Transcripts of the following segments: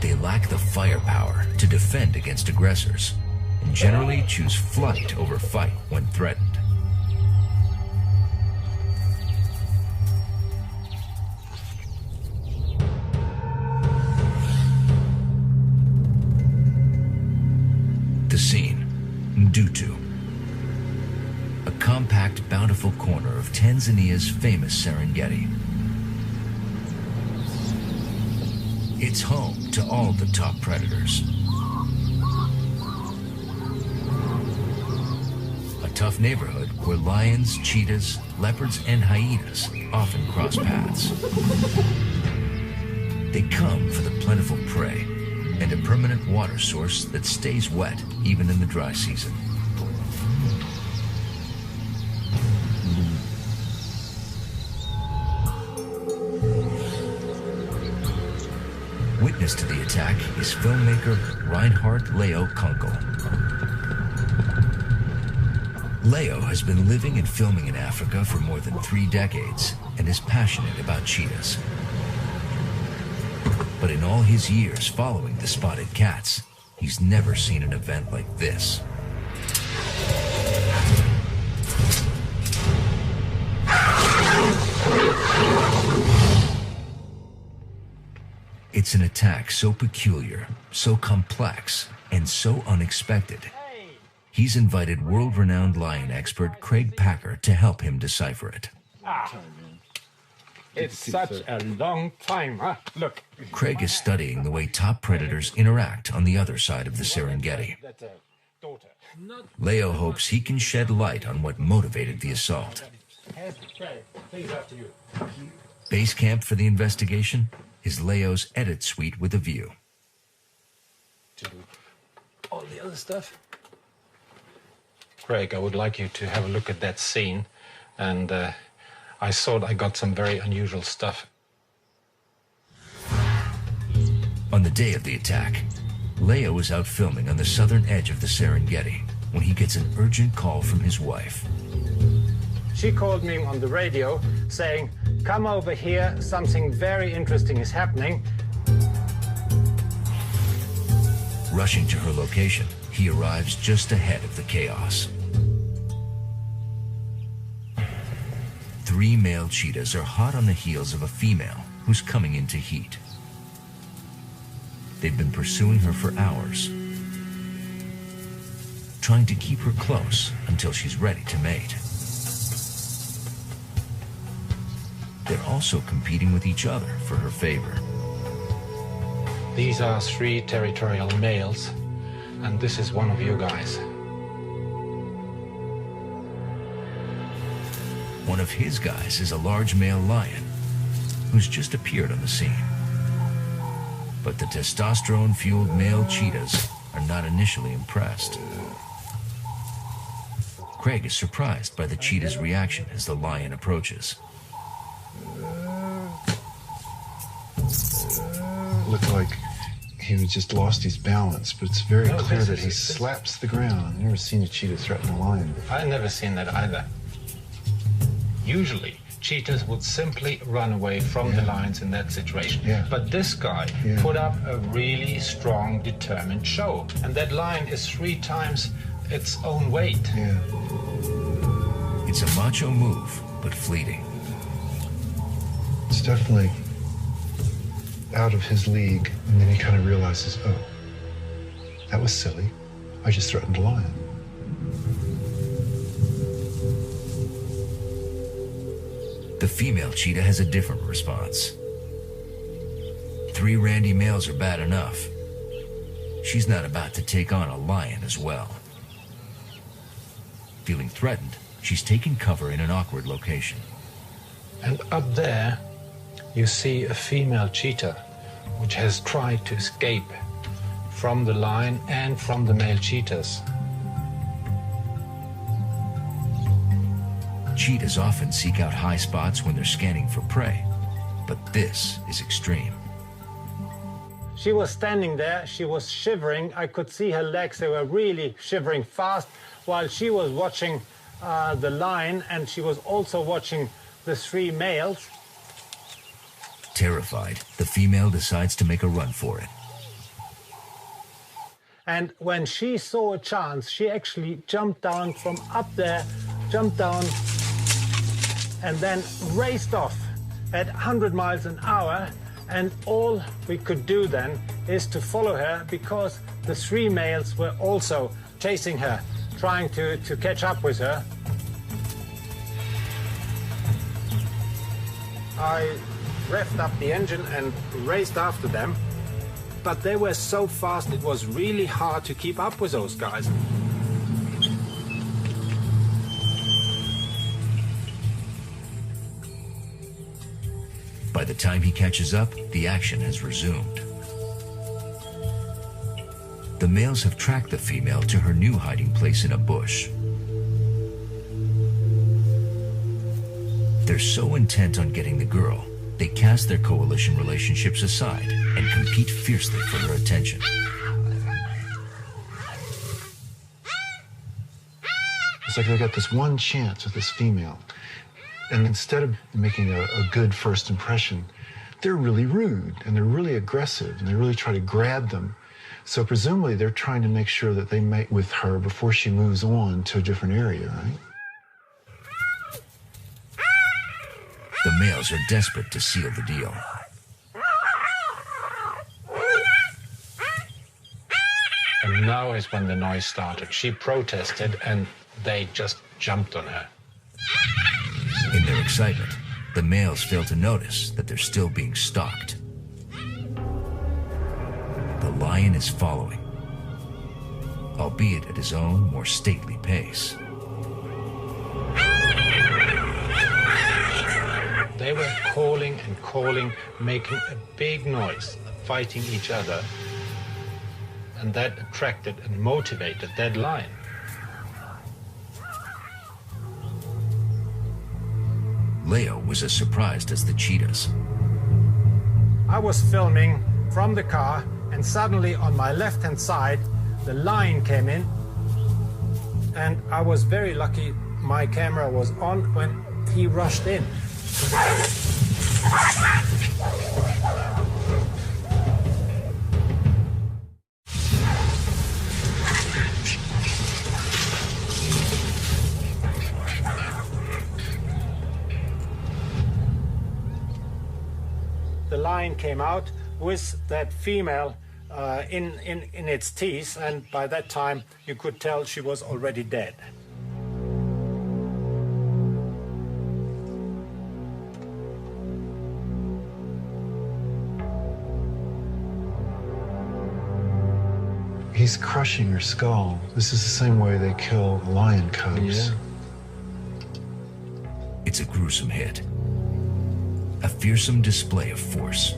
But they lack the firepower to defend against aggressors, and generally choose flight over fight when threatened. The scene, Ndutu, a compact, bountiful corner of Tanzania's famous Serengeti. It's home to all the top predators. A tough neighborhood where lions, cheetahs, leopards, and hyenas often cross paths. They come for the plentiful prey and a permanent water source that stays wet even in the dry season. Witness to the attack is filmmaker Reinhard Leo Kunkel. Leo has been living and filming in Africa for more than 3 decades and is passionate about cheetahs. But in all his years following the spotted cats, he's never seen an event like this. It's an attack so peculiar, so complex, and so unexpected. He's invited world-renowned lion expert Craig Packer to help him decipher it. It's such a long time, huh? Look. Craig is studying the way top predators interact on the other side of the Serengeti. Leo hopes he can shed light on what motivated the assault. Base camp for the investigation is Leo's edit suite with a view. To do all the other stuff. Craig, I would like you to have a look at that scene, and I thought I got some very unusual stuff. On the day of the attack, Leo is out filming on the southern edge of the Serengeti when he gets an urgent call from his wife. She called me on the radio saying, "Come over here, something very interesting is happening." Rushing to her location, he arrives just ahead of the chaos. 3 male cheetahs are hot on the heels of a female who's coming into heat. They've been pursuing her for hours, trying to keep her close until she's ready to mate. They're also competing with each other for her favor. These are 3 territorial males, and this is one of you guys. One of his guys is a large male lion who's just appeared on the scene. But the testosterone-fueled male cheetahs are not initially impressed. Craig is surprised by the cheetah's reaction as the lion approaches. Looked like he just lost his balance, but it's very clear that he slaps the ground. I've never seen a cheetah threaten a lion before. I've never seen that either. Usually, cheetahs would simply run away from the lions in that situation. But this guy put up a really strong, determined show. And that lion is 3 times its own weight. It's a macho move, but fleeting. It's definitely out of his league, and then he kind of realizes, oh, that was silly. I just threatened a lion. The female cheetah has a different response. 3 randy males are bad enough. She's not about to take on a lion as well. Feeling threatened, she's taking cover in an awkward location. And up there, you see a female cheetah, which has tried to escape from the lion and from the male cheetahs. Cheetahs often seek out high spots when they're scanning for prey, but this is extreme. She was standing there, she was shivering. I could see her legs, they were really shivering fast, while she was watching the lion, and she was also watching the 3 males. Terrified, the female decides to make a run for it. And when she saw a chance, she actually jumped down from up there, jumped down, and then raced off at 100 miles an hour. And all we could do then is to follow her, because the 3 males were also chasing her, trying to catch up with her. I revved up the engine and raced after them, but they were so fast it was really hard to keep up with those guys. By the time he catches up, the action has resumed. The males have tracked the female to her new hiding place in a bush. They're so intent on getting the girl, they cast their coalition relationships aside and compete fiercely for her attention. It's like they got this one chance with this female. And instead of making a good first impression, they're really rude and they're really aggressive and they really try to grab them. So presumably they're trying to make sure that they mate with her before she moves on to a different area, right? The males are desperate to seal the deal. And now is when the noise started. She protested and they just jumped on her. In their excitement, the males fail to notice that they're still being stalked. The lion is following, albeit at his own more stately pace. They were calling and calling, making a big noise, fighting each other. And that attracted and motivated that lion. Leo was as surprised as the cheetahs. I was filming from the car, and suddenly on my left-hand side, the lion came in. And I was very lucky my camera was on when he rushed in. The lion came out with that female in its teeth, and by that time you could tell she was already dead. He's crushing her skull. This is the same way they kill lion cubs. Yeah. It's a gruesome hit. A fearsome display of force.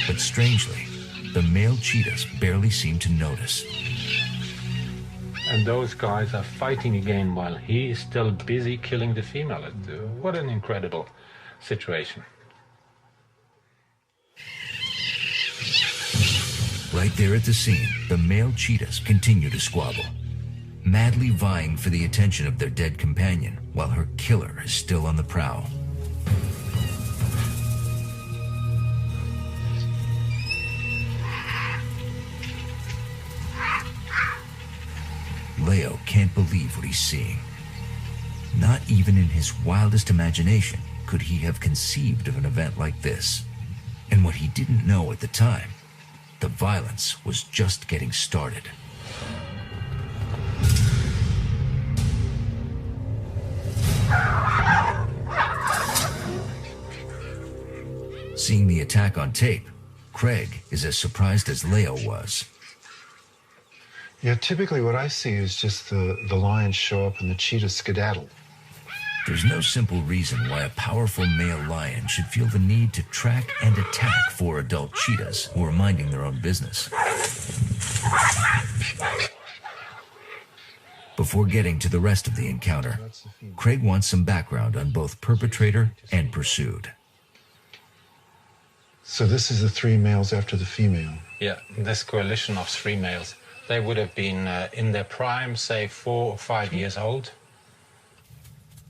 But strangely, the male cheetahs barely seem to notice. And those guys are fighting again while he is still busy killing the female. What an incredible situation. Right there at the scene, the male cheetahs continue to squabble, madly vying for the attention of their dead companion while her killer is still on the prowl. Leo can't believe what he's seeing. Not even in his wildest imagination could he have conceived of an event like this. And what he didn't know at the time, the violence was just getting started. Seeing the attack on tape, Craig is as surprised as Leo was. Yeah, typically what I see is just the lions show up and the cheetahs skedaddle. There's no simple reason why a powerful male lion should feel the need to track and attack 4 adult cheetahs who are minding their own business. Before getting to the rest of the encounter, Craig wants some background on both perpetrator and pursued. So this is the 3 males after the female. Yeah, this coalition of 3 males They would have been in their prime, say 4 or 5 years old.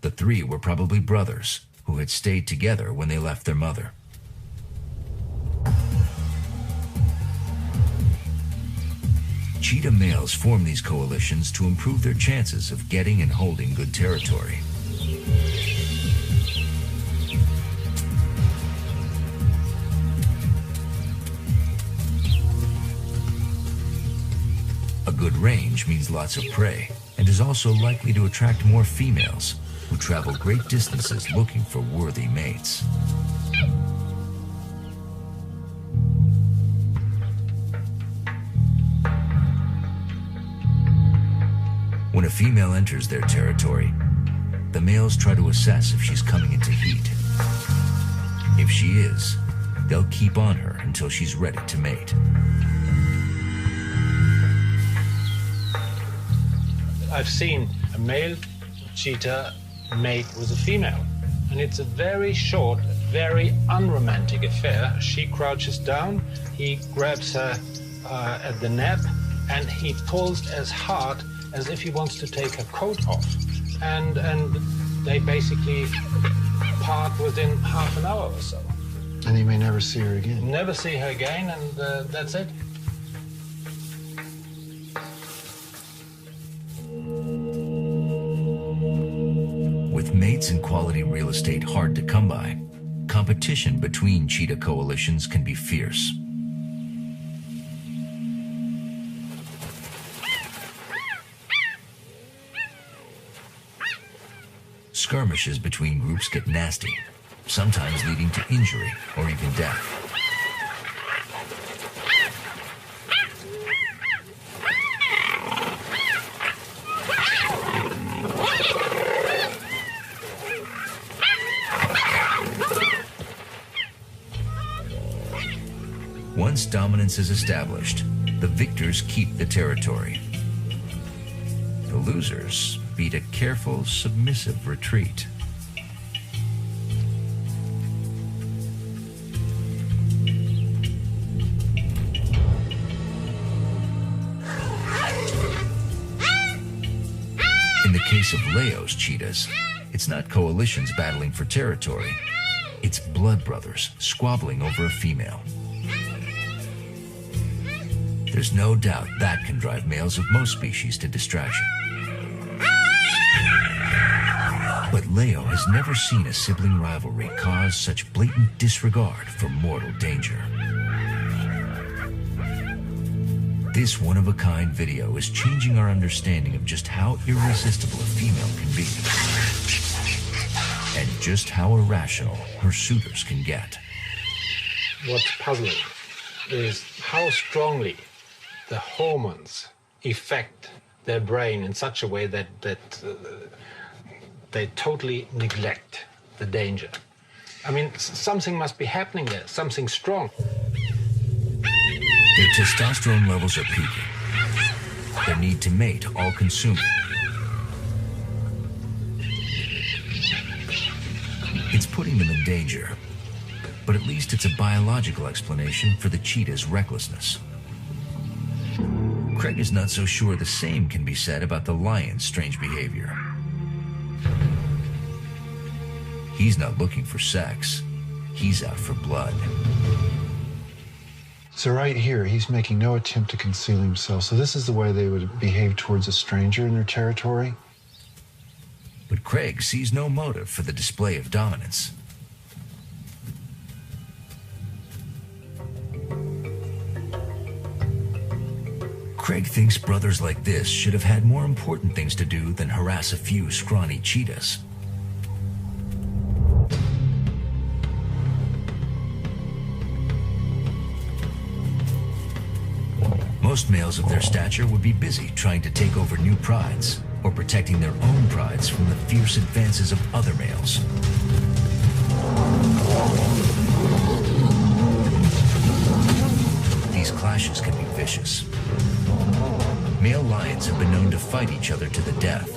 The three were probably brothers who had stayed together when they left their mother. Cheetah males form these coalitions to improve their chances of getting and holding good territory. A good range means lots of prey and is also likely to attract more females who travel great distances looking for worthy mates. When a female enters their territory, the males try to assess if she's coming into heat. If she is, they'll keep on her until she's ready to mate. I've seen a male cheetah mate with a female, and it's a very short, very unromantic affair. She crouches down, he grabs her at the neck, and he pulls as hard as if he wants to take her coat off. And they basically part within half an hour or so. And he may never see her again. Never see her again, and that's it. With mates and quality real estate hard to come by, competition between cheetah coalitions can be fierce. Skirmishes between groups get nasty, sometimes leading to injury or even death. Once dominance is established, the victors keep the territory. The losers beat a careful, submissive retreat. In the case of Leo's cheetahs, it's not coalitions battling for territory. It's blood brothers squabbling over a female. There's no doubt that can drive males of most species to distraction. But Leo has never seen a sibling rivalry cause such blatant disregard for mortal danger. This one-of-a-kind video is changing our understanding of just how irresistible a female can be, and just how irrational her suitors can get. What's puzzling is how strongly the hormones affect their brain in such a way that they totally neglect the danger. I mean, something must be happening there, something strong. Their testosterone levels are peaking. Their need to mate all-consuming. It's putting them in danger, but at least it's a biological explanation for the cheetah's recklessness. Craig is not so sure the same can be said about the lion's strange behavior. He's not looking for sex. He's out for blood. So right here, he's making no attempt to conceal himself. So this is the way they would behave towards a stranger in their territory. But Craig sees no motive for the display of dominance. Craig thinks brothers like this should have had more important things to do than harass a few scrawny cheetahs. Most males of their stature would be busy trying to take over new prides or protecting their own prides from the fierce advances of other males. These clashes can be vicious. Male lions have been known to fight each other to the death.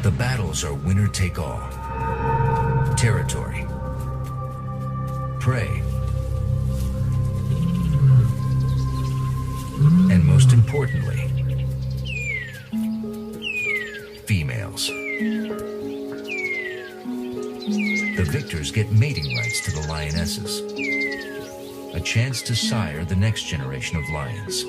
The battles are winner take all. territory, prey, and most importantly, females. The victors get mating rights to the lionesses, a chance to sire the next generation of lions.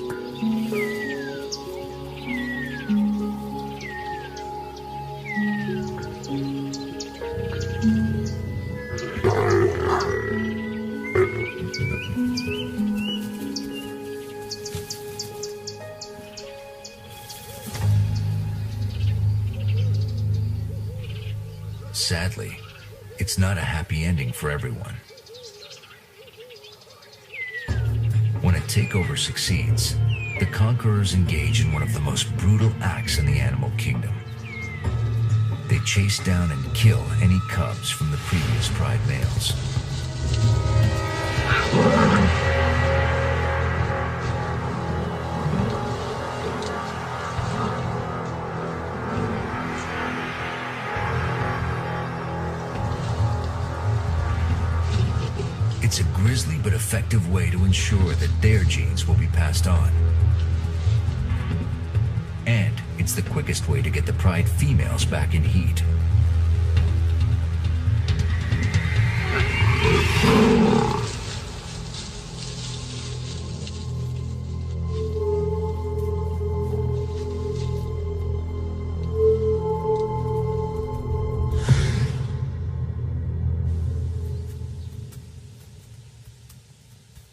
Sadly, it's not a happy ending for everyone. When a takeover succeeds, the conquerors engage in one of the most brutal acts in the animal kingdom. They chase down and kill any cubs from the previous pride males. It's a grisly but effective way to ensure that their genes will be passed on. And it's the quickest way to get the pride females back in heat.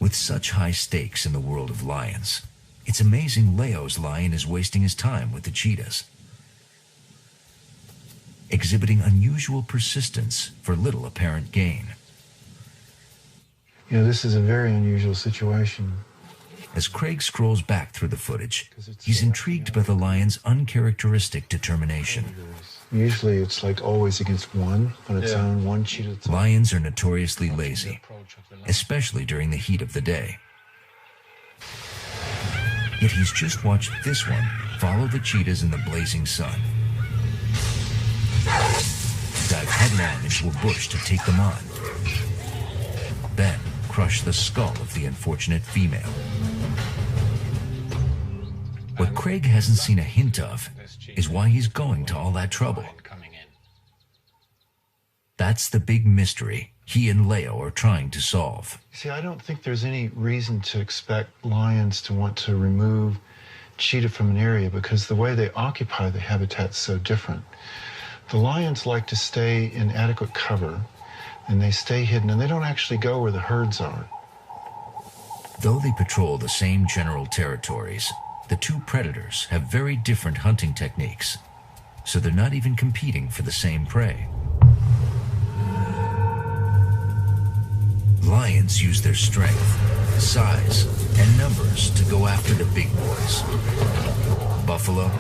With such high stakes in the world of lions, it's amazing Leo's lion is wasting his time with the cheetahs, exhibiting unusual persistence for little apparent gain. You know, this is a very unusual situation. As Craig scrolls back through the footage, he's intrigued by the lion's uncharacteristic determination. Usually it's like always against one on its own, one cheetah at a time. Lions are notoriously lazy, especially during the heat of the day. Yet he's just watched this one follow the cheetahs in the blazing sun, dive headlong into a bush to take them on, then crush the skull of the unfortunate female. What Craig hasn't seen a hint of is why he's going to all that trouble. That's the big mystery he and Leo are trying to solve. See, I don't think there's any reason to expect lions to want to remove cheetah from an area because the way they occupy the habitat's so different. The lions like to stay in adequate cover, and they stay hidden, and they don't actually go where the herds are. Though they patrol the same general territories, the two predators have very different hunting techniques, so they're not even competing for the same prey. Lions use their strength, size, and numbers to go after the big boys. Buffalo,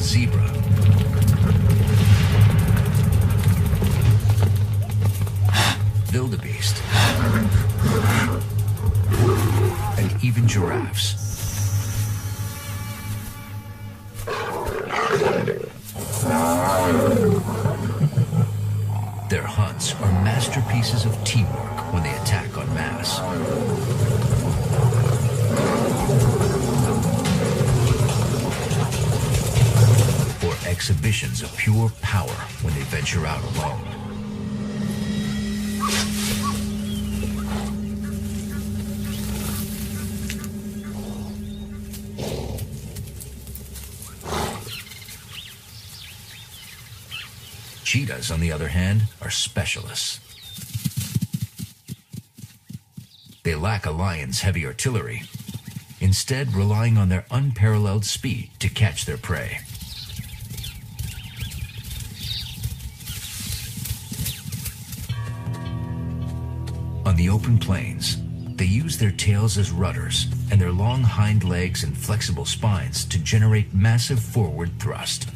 zebra, wildebeest, and even giraffes. Their hunts are masterpieces of teamwork when they attack en masse. Or exhibitions of pure power when they venture out alone. Cheetahs, on the other hand, are specialists. They lack a lion's heavy artillery, instead relying on their unparalleled speed to catch their prey. On the open plains, they use their tails as rudders and their long hind legs and flexible spines to generate massive forward thrust.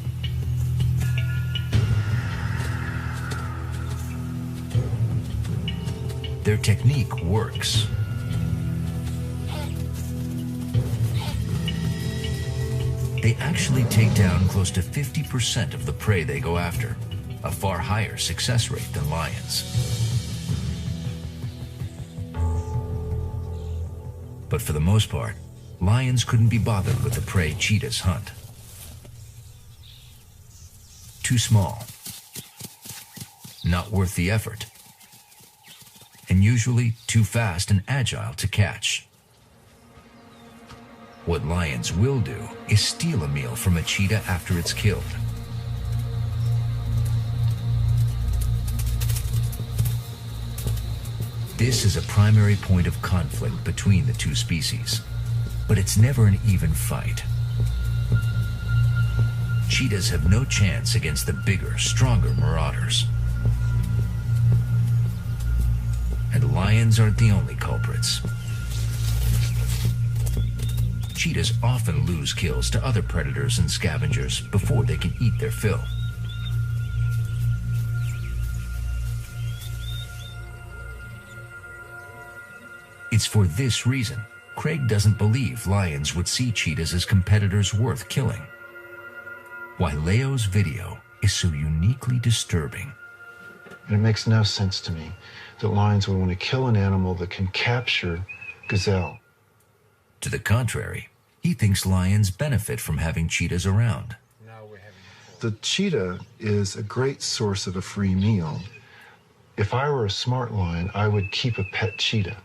Their technique works. they actually take down close to 50% of the prey they go after, a far higher success rate than lions. But for the most part, lions couldn't be bothered with the prey cheetahs hunt. Too small, not worth the effort, and usually too fast and agile to catch. What lions will do is steal a meal from a cheetah after it's killed. This is a primary point of conflict between the two species, but it's never an even fight. Cheetahs have no chance against the bigger, stronger marauders. And lions aren't the only culprits. Cheetahs often lose kills to other predators and scavengers before they can eat their fill. It's for this reason Craig doesn't believe lions would see cheetahs as competitors worth killing. Why Leo's video is so uniquely disturbing. And it makes no sense to me that lions would want to kill an animal that can capture gazelle. To the contrary, he thinks lions benefit from having cheetahs around. The cheetah is a great source of a free meal. If I were a smart lion, I would keep a pet cheetah,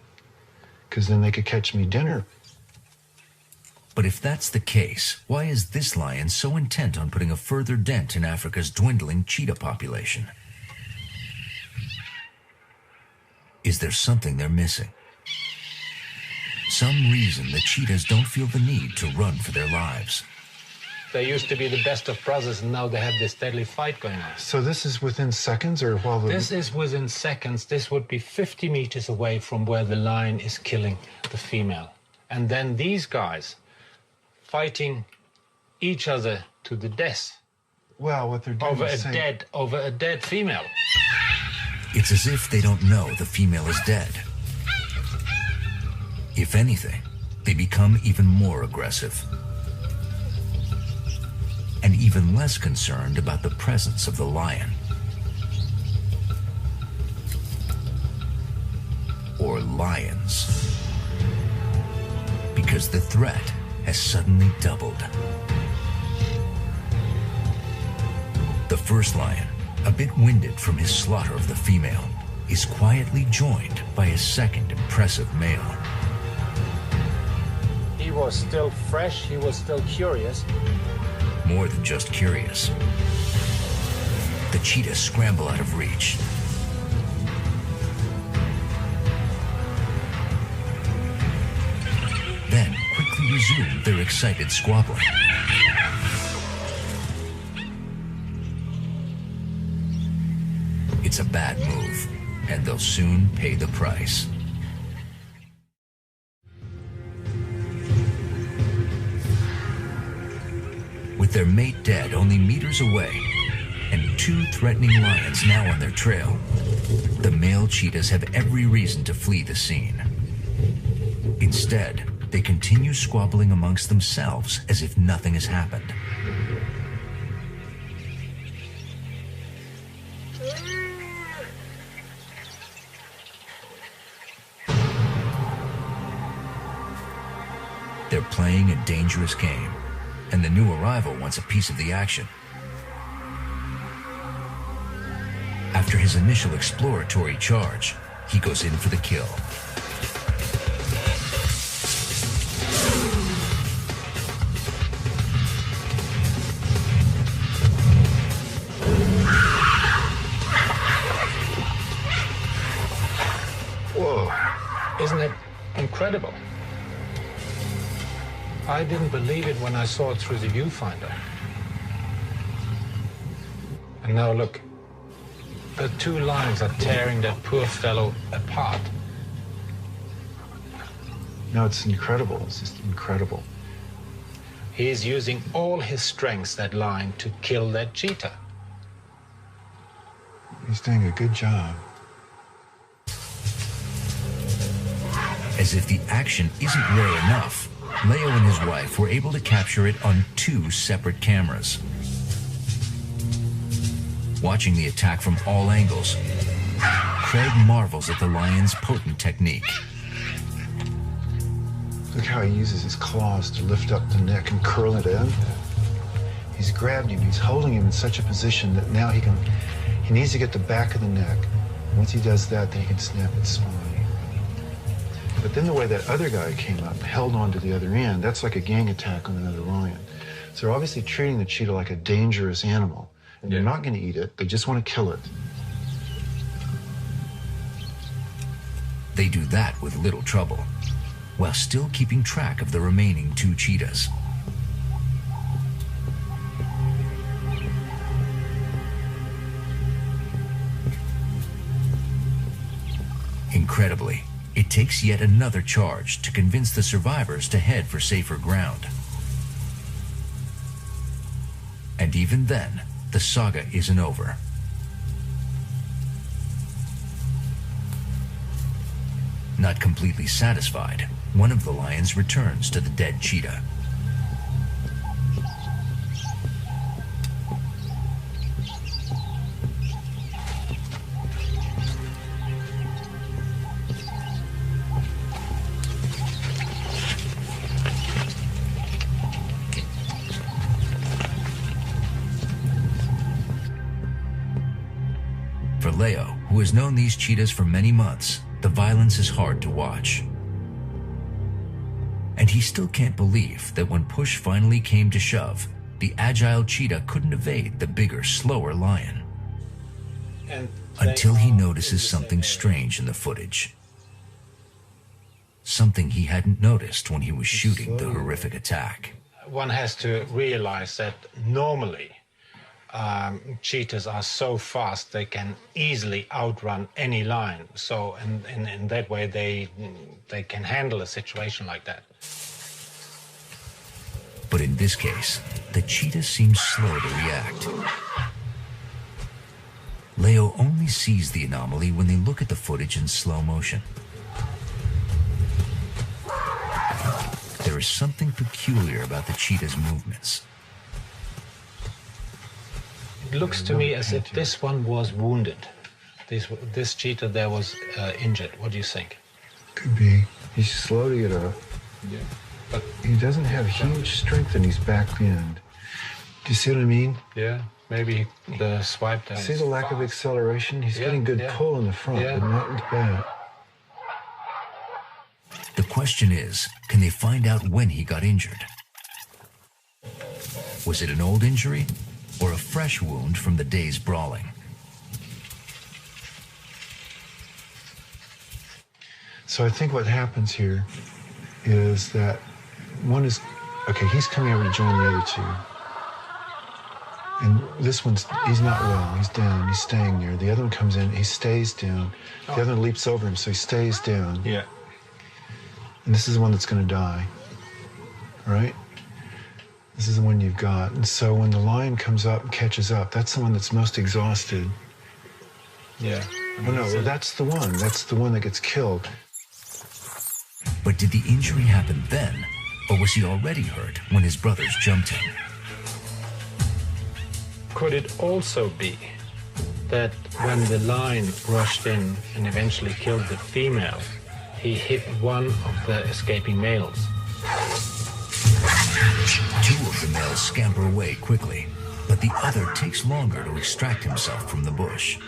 because then they could catch me dinner. But if that's the case, why is this lion so intent on putting a further dent in Africa's dwindling cheetah population? Is there something they're missing? Some reason the cheetahs don't feel the need to run for their lives. They used to be the best of brothers, and now they have this deadly fight going on. So this is within seconds, or while the... This is within seconds. This would be 50 meters away from where the lion is killing the female. And then these guys fighting each other to the death. Well, what they're doing over a dead female. It's as if they don't know the female is dead. If anything, they become even more aggressive. And even less concerned about the presence of the lion. Or lions. Because the threat has suddenly doubled. The first lion, a bit winded from his slaughter of the female, is quietly joined by a second impressive male. He was still fresh, he was still curious. More than just curious. The cheetahs scramble out of reach. Then quickly resume their excited squabbling. It's a bad move, and they'll soon pay the price. With their mate dead only meters away, and two threatening lions now on their trail, the male cheetahs have every reason to flee the scene. Instead, they continue squabbling amongst themselves as if nothing has happened. They're playing a dangerous game, and the new arrival wants a piece of the action. After his initial exploratory charge, he goes in for the kill. Whoa, isn't it incredible? I didn't believe it when I saw it through the viewfinder. And now look, the two lions are tearing that poor fellow apart. No, it's incredible. It's just incredible. He is using all his strengths, that lion, to kill that cheetah. He's doing a good job. As if the action isn't rare enough, Leo and his wife were able to capture it on 2 separate cameras. Watching the attack from all angles, Craig marvels at the lion's potent technique. Look how he uses his claws to lift up the neck and curl it in. He's grabbed him, he's holding him in such a position that now he needs to get the back of the neck. Once he does that, then he can snap its spine. But then the way that other guy came up, held on to the other end, that's like a gang attack on another lion. So they're obviously treating the cheetah like a dangerous animal. And they're not going to eat it, they just want to kill it. They do that with little trouble, while still keeping track of the remaining 2 cheetahs. Incredibly, it takes yet another charge to convince the survivors to head for safer ground. And even then, the saga isn't over. Not completely satisfied, one of the lions returns to the dead cheetah. For Leo, who has known these cheetahs for many months, the violence is hard to watch. And he still can't believe that when push finally came to shove, the agile cheetah couldn't evade the bigger, slower lion. Until he notices something strange in the footage. Something he hadn't noticed when he was shooting the horrific attack. One has to realize that normally cheetahs are so fast they can easily outrun any lion. So in that way they can handle a situation like that. But in this case, the cheetah seems slow to react. Leo only sees the anomaly when they look at the footage in slow motion. There is something peculiar about the cheetah's movements. It looks to me as if this one was wounded. This cheetah there was injured. What do you think? Could be. He's slow to get up. Yeah. But he doesn't have huge strength in his back end. Do you see what I mean? Yeah, maybe the swipe down. See the lack of acceleration? He's getting good pull in the front, but not in the back. The question is, can they find out when he got injured? Was it an old injury or a fresh wound from the day's brawling? So I think what happens here is that one is, okay, he's coming over to join the other two. And this one's, he's not well, he's down, he's staying there. The other one comes in, he stays down. The other one leaps over him, so he stays down. Yeah. And this is the one that's going to die, right? This is the one you've got. And so when the lion comes up and catches up, that's the one that's most exhausted. Yeah. Oh, no, well, that's the one. That's the one that gets killed. But did the injury happen then, or was he already hurt when his brothers jumped him? Could it also be that when the lion rushed in and eventually killed the female, he hit one of the escaping males? Two of the males scamper away quickly, but the other takes longer to extract himself from the bush.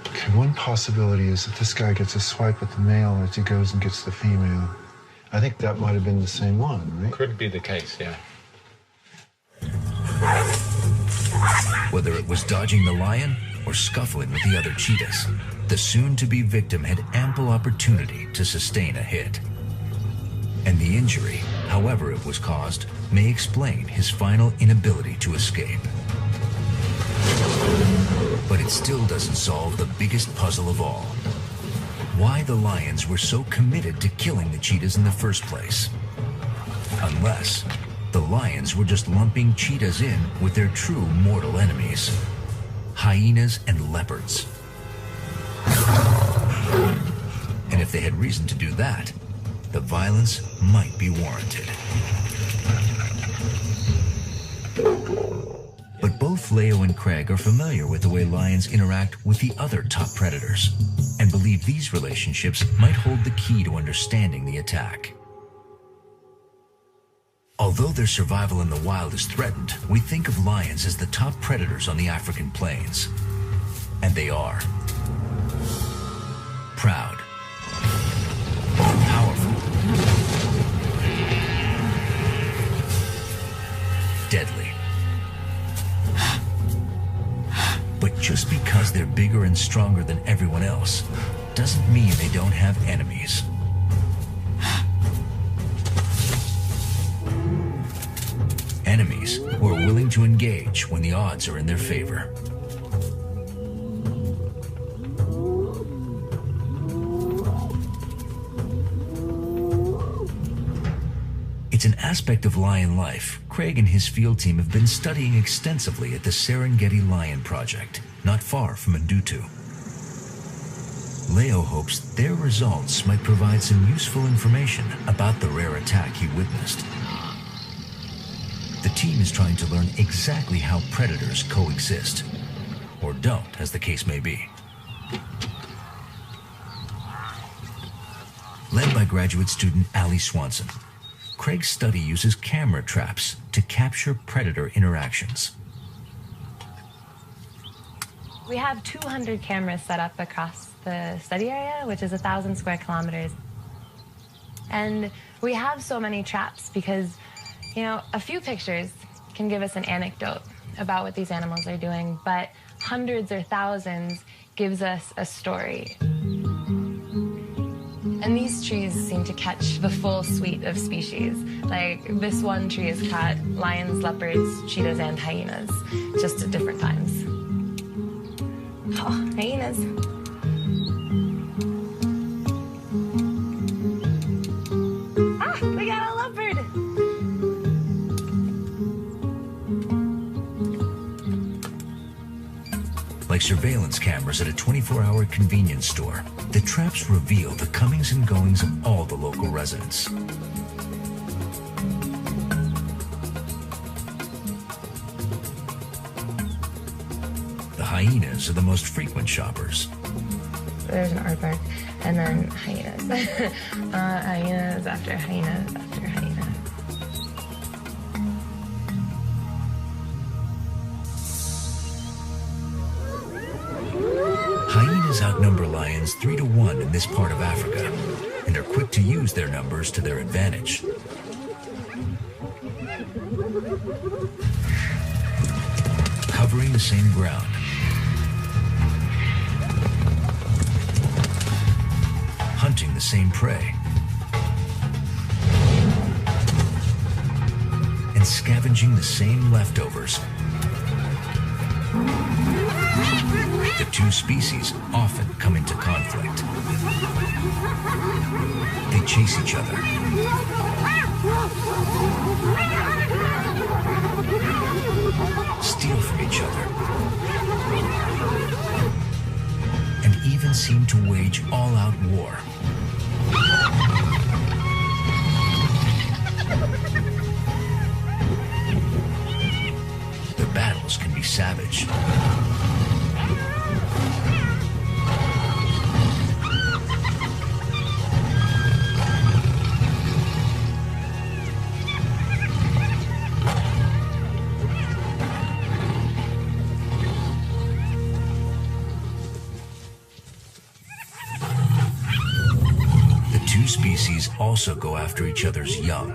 Okay, one possibility is that this guy gets a swipe at the male as he goes and gets the female. I think that might have been the same one, right? Could be the case, yeah. Whether it was dodging the lion or scuffling with the other cheetahs, the soon-to-be victim had ample opportunity to sustain a hit. And the injury, however it was caused, may explain his final inability to escape. But it still doesn't solve the biggest puzzle of all. Why the lions were so committed to killing the cheetahs in the first place. Unless the lions were just lumping cheetahs in with their true mortal enemies, hyenas and leopards. And if if they had reason to do that, the violence might be warranted. But both Leo and Craig are familiar with the way lions interact with the other top predators, and believe these relationships might hold the key to understanding the attack. Although their survival in the wild is threatened, we think of lions as the top predators on the African plains. And they are. Proud. Powerful. Deadly. But just because they're bigger and stronger than everyone else doesn't mean they don't have enemies. Enemies who are willing to engage when the odds are in their favor. It's an aspect of lion life Craig and his field team have been studying extensively at the Serengeti Lion Project, not far from Ndutu. Leo hopes their results might provide some useful information about the rare attack he witnessed. The team is trying to learn exactly how predators coexist, or don't, as the case may be. Led by graduate student Allie Swanson, Craig's study uses camera traps to capture predator interactions. We have 200 cameras set up across the study area, which is 1,000 square kilometers. And we have so many traps because, you know, a few pictures can give us an anecdote about what these animals are doing, but hundreds or thousands gives us a story. And these trees seem to catch the full suite of species. Like, this one tree has caught lions, leopards, cheetahs, and hyenas, just at different times. Oh, hyenas. Ah, we got a leopard! Like surveillance cameras at a 24-hour convenience store, the traps reveal the comings and goings of all the local residents. The hyenas are the most frequent shoppers. There's an aardvark, and then hyenas. Hyenas after hyenas after hyenas. Hyenas outnumber lions 3 to 1 in this part of Africa, and are quick to use their numbers to their advantage. Covering the same ground, hunting the same prey, and scavenging the same leftovers. The two species often come into conflict. They chase each other, steal from each other, and even seem to wage all-out war. The battles can be savage. Species also go after each other's young.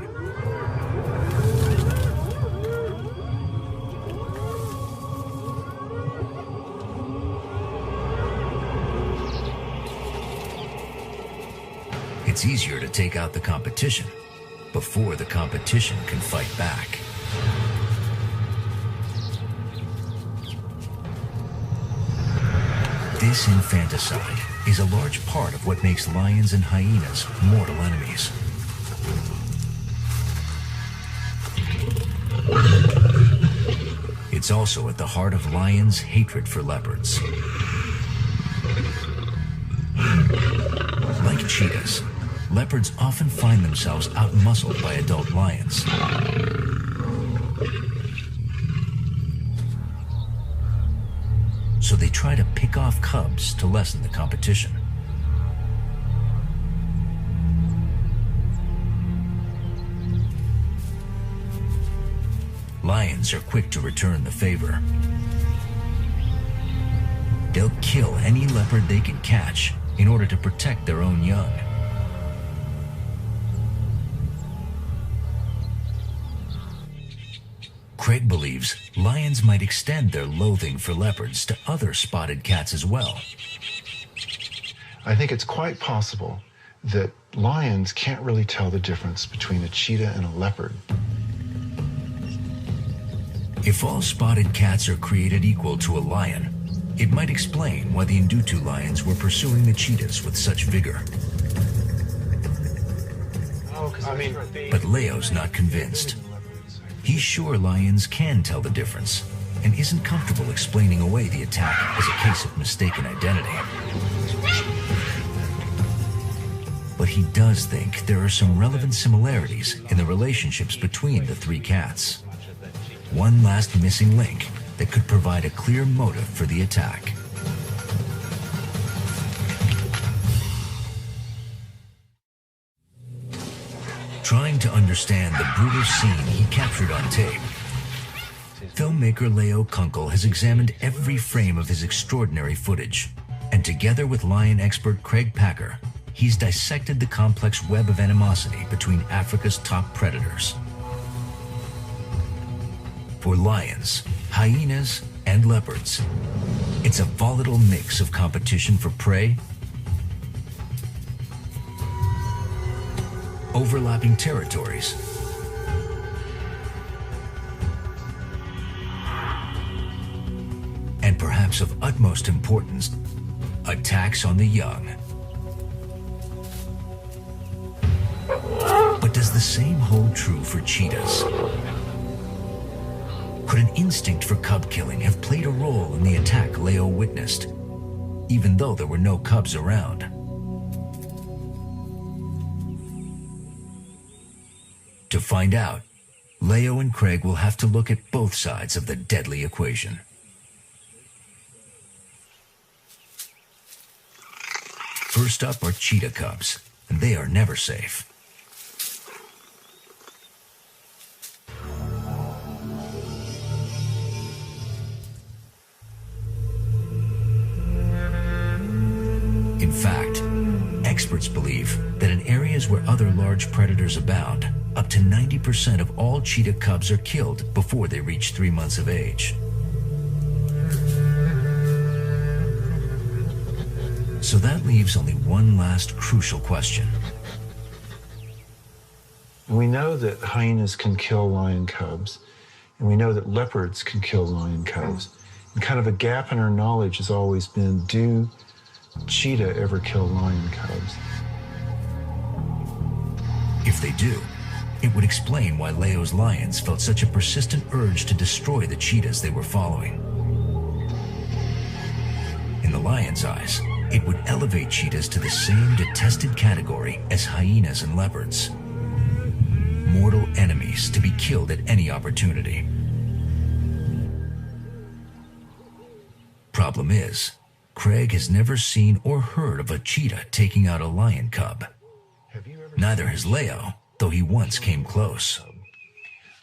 It's easier to take out the competition before the competition can fight back. This infanticide is a large part of what makes lions and hyenas mortal enemies. It's also at the heart of lions' hatred for leopards. Like cheetahs, leopards often find themselves out-muscled by adult lions. So they try to pick off cubs to lessen the competition. Lions are quick to return the favor. They'll kill any leopard they can catch in order to protect their own young. Craig believes lions might extend their loathing for leopards to other spotted cats as well. I think it's quite possible that lions can't really tell the difference between a cheetah and a leopard. If all spotted cats are created equal to a lion, it might explain why the Ndutu lions were pursuing the cheetahs with such vigor. But Leo's not convinced. He's sure lions can tell the difference and isn't comfortable explaining away the attack as a case of mistaken identity. But he does think there are some relevant similarities in the relationships between the three cats. One last missing link that could provide a clear motive for the attack. Trying to understand the brutal scene he captured on tape, filmmaker Leo Kunkel has examined every frame of his extraordinary footage, and together with lion expert Craig Packer, he's dissected the complex web of animosity between Africa's top predators. For lions, hyenas, and leopards, it's a volatile mix of competition for prey, overlapping territories, and perhaps of utmost importance, attacks on the young. But does the same hold true for cheetahs? Could an instinct for cub killing have played a role in the attack Leo witnessed, even though there were no cubs around? To find out, Leo and Craig will have to look at both sides of the deadly equation. First up are cheetah cubs, and they are never safe. In fact, experts believe that in areas where other large predators abound, up to 90% of all cheetah cubs are killed before they reach 3 months of age. So that leaves only one last crucial question. We know that hyenas can kill lion cubs, and we know that leopards can kill lion cubs. And kind of a gap in our knowledge has always been, do cheetah ever kill lion cubs? If they do, it would explain why Leo's lions felt such a persistent urge to destroy the cheetahs they were following. In the lion's eyes, it would elevate cheetahs to the same detested category as hyenas and leopards. Mortal enemies to be killed at any opportunity. Problem is, Craig has never seen or heard of a cheetah taking out a lion cub. Neither has Leo, though he once came close.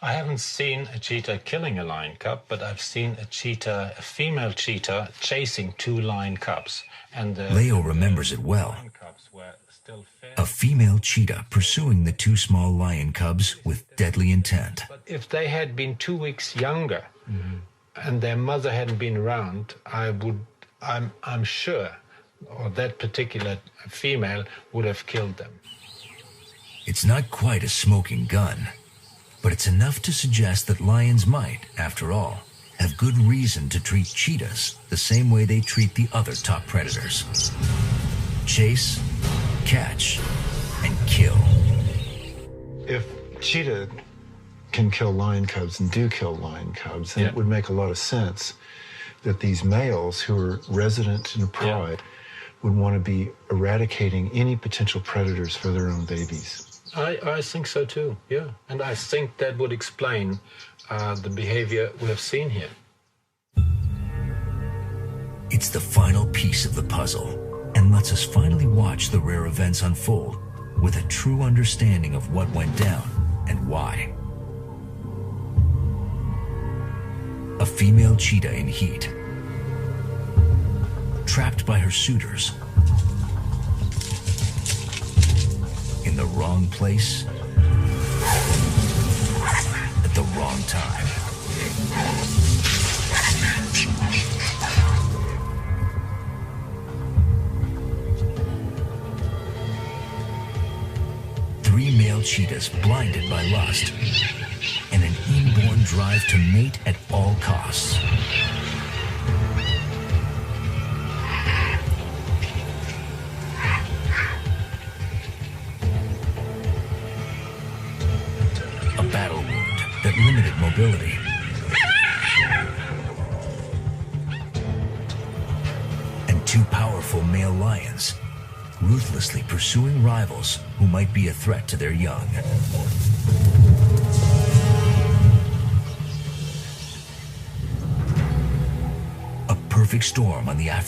I haven't seen a cheetah killing a lion cub, but I've seen a female cheetah chasing 2 lion cubs. And Leo remembers it well. A female cheetah pursuing the 2 small lion cubs with deadly intent. But if they had been 2 weeks younger and their mother hadn't been around, I'm sure, or that particular female would have killed them. It's not quite a smoking gun, but it's enough to suggest that lions might, after all, have good reason to treat cheetahs the same way they treat the other top predators. Chase, catch, and kill. If cheetah can kill lion cubs and do kill lion cubs, then it would make a lot of sense that these males who are resident in a pride would want to be eradicating any potential predators for their own babies. I think so too, yeah. And I think that would explain the behavior we have seen here. It's the final piece of the puzzle and lets us finally watch the rare events unfold with a true understanding of what went down and why. A female cheetah in heat, trapped by her suitors, in the wrong place, at the wrong time. Three male cheetahs blinded by lust and an inborn drive to mate at all costs. A battle wound that limited mobility. And two powerful male lions ruthlessly pursuing rivals who might be a threat to their young. A perfect storm on the African